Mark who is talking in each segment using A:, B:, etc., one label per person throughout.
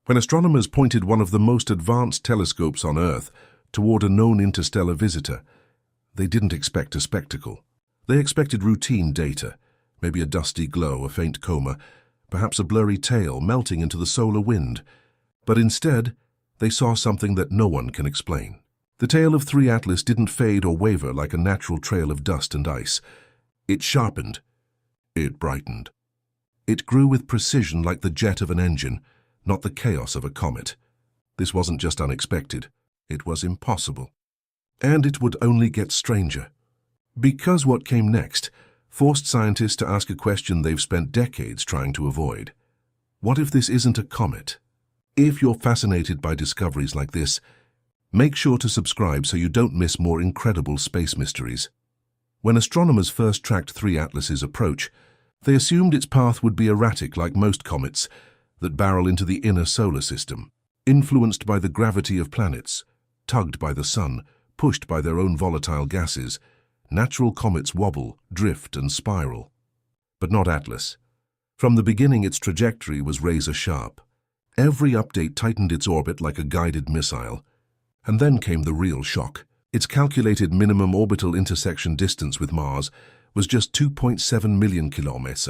A: When astronomers pointed one of the most advanced telescopes on Earth toward a known interstellar visitor, they didn't expect a spectacle. They expected routine data, maybe a dusty glow, a faint coma, perhaps a blurry tail melting into the solar wind. But instead, they saw something that no one can explain. The tail of 3 Atlas didn't fade or waver like a natural trail of dust and ice. It sharpened. It brightened. It grew with precision like the jet of an engine, not the chaos of a comet. This wasn't just unexpected. It was impossible. And it would only get stranger. Because what came next forced scientists to ask a question they've spent decades trying to avoid. What if this isn't a comet? If you're fascinated by discoveries like this, make sure to subscribe so you don't miss more incredible space mysteries. When astronomers first tracked 3 Atlas's approach, they assumed its path would be erratic like most comets that barrel into the inner solar system, influenced by the gravity of planets, tugged by the sun, pushed by their own volatile gases. Natural comets wobble, drift, and spiral. But not Atlas. From the beginning, its trajectory was razor-sharp. Every update tightened its orbit like a guided missile. And then came the real shock. Its calculated minimum orbital intersection distance with Mars was just 2.7 million kilometers.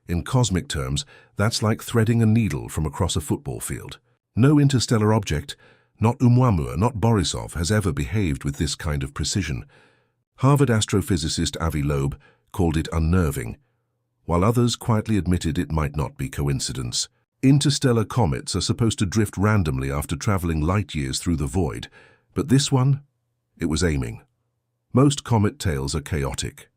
A: In cosmic terms, that's like threading a needle from across a football field. No interstellar object, not Oumuamua, not Borisov, has ever behaved with this kind of precision. Harvard astrophysicist Avi Loeb called it unnerving, while others quietly admitted it might not be coincidence. Interstellar comets are supposed to drift randomly after traveling light years through the void, but this one, it was aiming. Most comet tails are chaotic.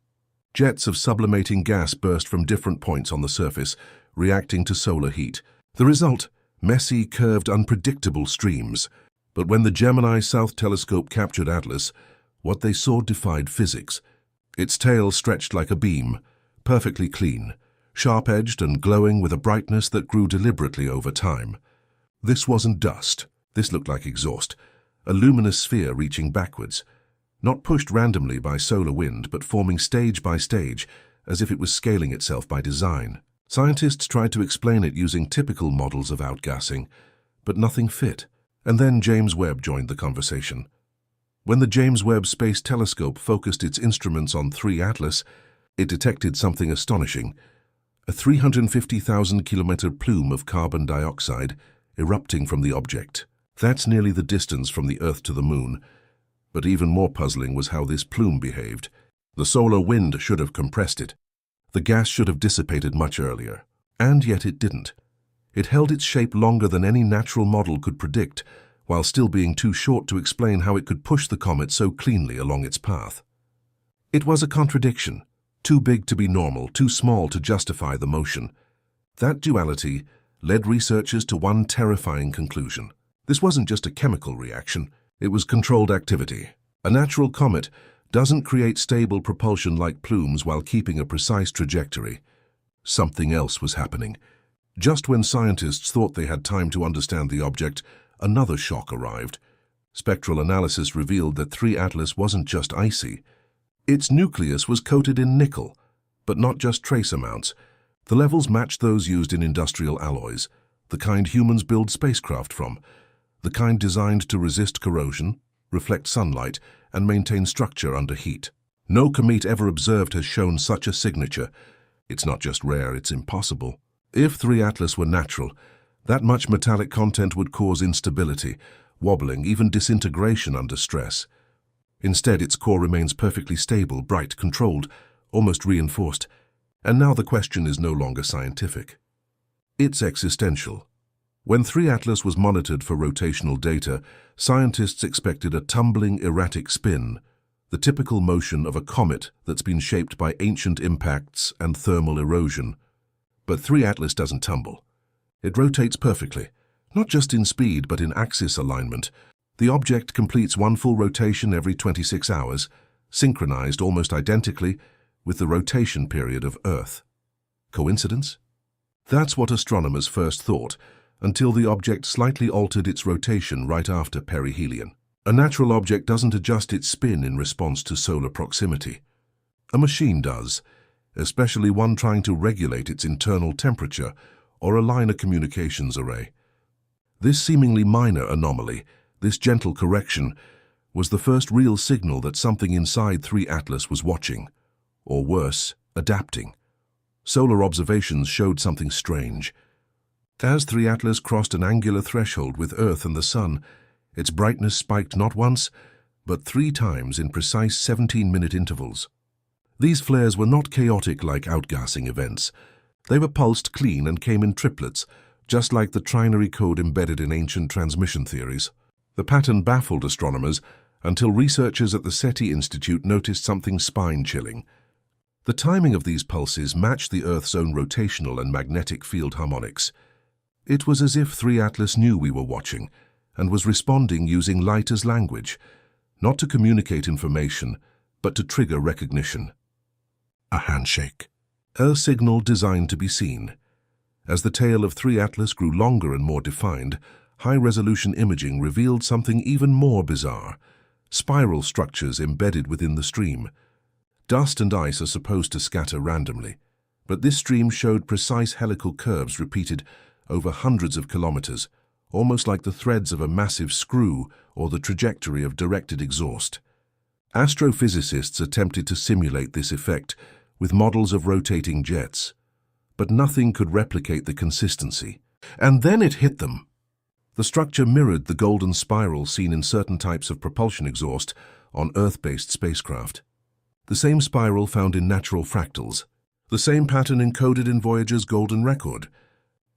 A: Jets of sublimating gas burst from different points on the surface, reacting to solar heat. The result, messy, curved, unpredictable streams. But when the Gemini South Telescope captured Atlas, what they saw defied physics. Its tail stretched like a beam, perfectly clean, sharp-edged and glowing with a brightness that grew deliberately over time. This wasn't dust. This looked like exhaust, a luminous sphere reaching backwards, not pushed randomly by solar wind, but forming stage by stage, as if it was scaling itself by design. Scientists tried to explain it using typical models of outgassing, but nothing fit. And then James Webb joined the conversation. When the James Webb Space Telescope focused its instruments on 3 Atlas, it detected something astonishing. A 350,000-kilometer plume of carbon dioxide erupting from the object. That's nearly the distance from the Earth to the Moon. But even more puzzling was how this plume behaved. The solar wind should have compressed it. The gas should have dissipated much earlier. And yet it didn't. It held its shape longer than any natural model could predict, while still being too short to explain how it could push the comet so cleanly along its path. It was a contradiction, too big to be normal, too small to justify the motion. That duality led researchers to one terrifying conclusion. This wasn't just a chemical reaction, it was controlled activity. A natural comet doesn't create stable propulsion like plumes while keeping a precise trajectory. Something else was happening. Just when scientists thought they had time to understand the object, another shock arrived. Spectral analysis revealed that 3 Atlas wasn't just icy. Its nucleus was coated in nickel, but not just trace amounts. The levels matched those used in industrial alloys, the kind humans build spacecraft from, the kind designed to resist corrosion, reflect sunlight, and maintain structure under heat. No comet ever observed has shown such a signature. It's not just rare, it's impossible. If 3 Atlas were natural, that much metallic content would cause instability, wobbling, even disintegration under stress. Instead, its core remains perfectly stable, bright, controlled, almost reinforced. And now the question is no longer scientific. It's existential. When 3 Atlas was monitored for rotational data, scientists expected a tumbling, erratic spin, the typical motion of a comet that's been shaped by ancient impacts and thermal erosion. But 3 Atlas doesn't tumble. It rotates perfectly, not just in speed but in axis alignment. The object completes one full rotation every 26 hours, synchronized almost identically with the rotation period of Earth. Coincidence? That's what astronomers first thought, until the object slightly altered its rotation right after perihelion. A natural object doesn't adjust its spin in response to solar proximity. A machine does, especially one trying to regulate its internal temperature or align a communications array. This seemingly minor anomaly, this gentle correction, was the first real signal that something inside 3 Atlas was watching, or worse, adapting. Solar observations showed something strange. As 3 Atlas crossed an angular threshold with Earth and the Sun, its brightness spiked not once, but 3 times in precise 17-minute intervals. These flares were not chaotic like outgassing events. They were pulsed clean and came in triplets, just like the trinary code embedded in ancient transmission theories. The pattern baffled astronomers until researchers at the SETI Institute noticed something spine-chilling. The timing of these pulses matched the Earth's own rotational and magnetic field harmonics. It was as if 3 Atlas knew we were watching and was responding using light as language, not to communicate information, but to trigger recognition. A handshake. A signal designed to be seen. As the tail of 3 Atlas grew longer and more defined, high-resolution imaging revealed something even more bizarre: spiral structures embedded within the stream. Dust and ice are supposed to scatter randomly, but this stream showed precise helical curves repeated over hundreds of kilometers, almost like the threads of a massive screw or the trajectory of directed exhaust. Astrophysicists attempted to simulate this effect with models of rotating jets, but nothing could replicate the consistency. And then it hit them. The structure mirrored the golden spiral seen in certain types of propulsion exhaust on Earth-based spacecraft. The same spiral found in natural fractals. The same pattern encoded in Voyager's golden record.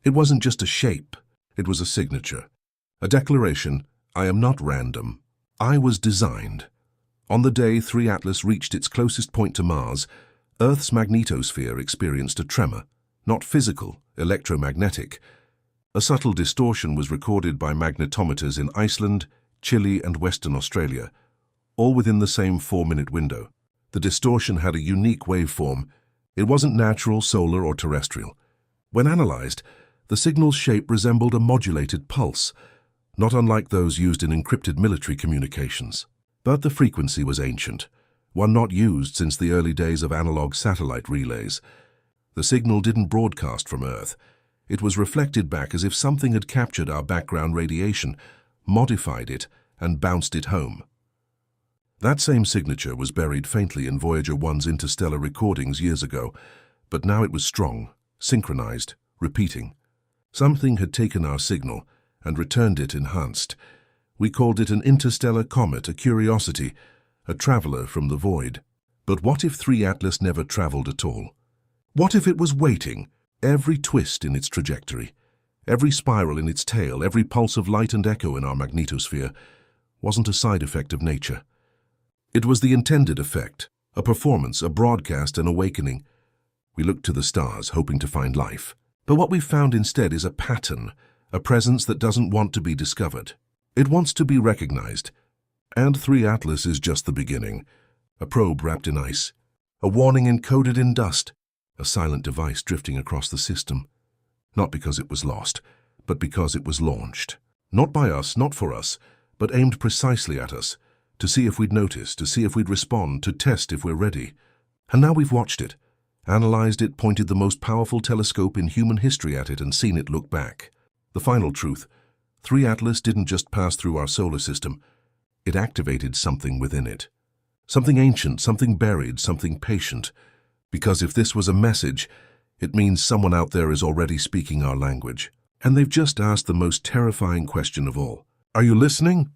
A: It wasn't just a shape, it was a signature. A declaration: I am not random. I was designed. On the day 3 Atlas reached its closest point to Mars, Earth's magnetosphere experienced a tremor, not physical, electromagnetic. A subtle distortion was recorded by magnetometers in Iceland, Chile, and Western Australia, all within the same 4-minute window. The distortion had a unique waveform. It wasn't natural, solar, or terrestrial. When analyzed, the signal's shape resembled a modulated pulse, not unlike those used in encrypted military communications. But the frequency was ancient, one not used since the early days of analog satellite relays. The signal didn't broadcast from Earth. It was reflected back as if something had captured our background radiation, modified it, and bounced it home. That same signature was buried faintly in Voyager 1's interstellar recordings years ago, but now it was strong, synchronized, repeating. Something had taken our signal and returned it enhanced. We called it an interstellar comet, a curiosity, a traveler from the void. But what if 3 Atlas never traveled at all? What if it was waiting? Every twist in its trajectory, every spiral in its tail, every pulse of light and echo in our magnetosphere wasn't a side effect of nature. It was the intended effect, a performance, a broadcast, an awakening. We looked to the stars, hoping to find life. But what we found instead is a pattern, a presence that doesn't want to be discovered. It wants to be recognized. And 3 Atlas is just the beginning. A probe wrapped in ice, a warning encoded in dust, a silent device drifting across the system. Not because it was lost, but because it was launched. Not by us, not for us, but aimed precisely at us, to see if we'd notice, to see if we'd respond, to test if we're ready. And now we've watched it, analyzed it, pointed the most powerful telescope in human history at it, and seen it look back. The final truth: 3 Atlas didn't just pass through our solar system. It activated something within it. Something ancient, something buried, something patient. Because if this was a message, it means someone out there is already speaking our language. And they've just asked the most terrifying question of all. Are you listening?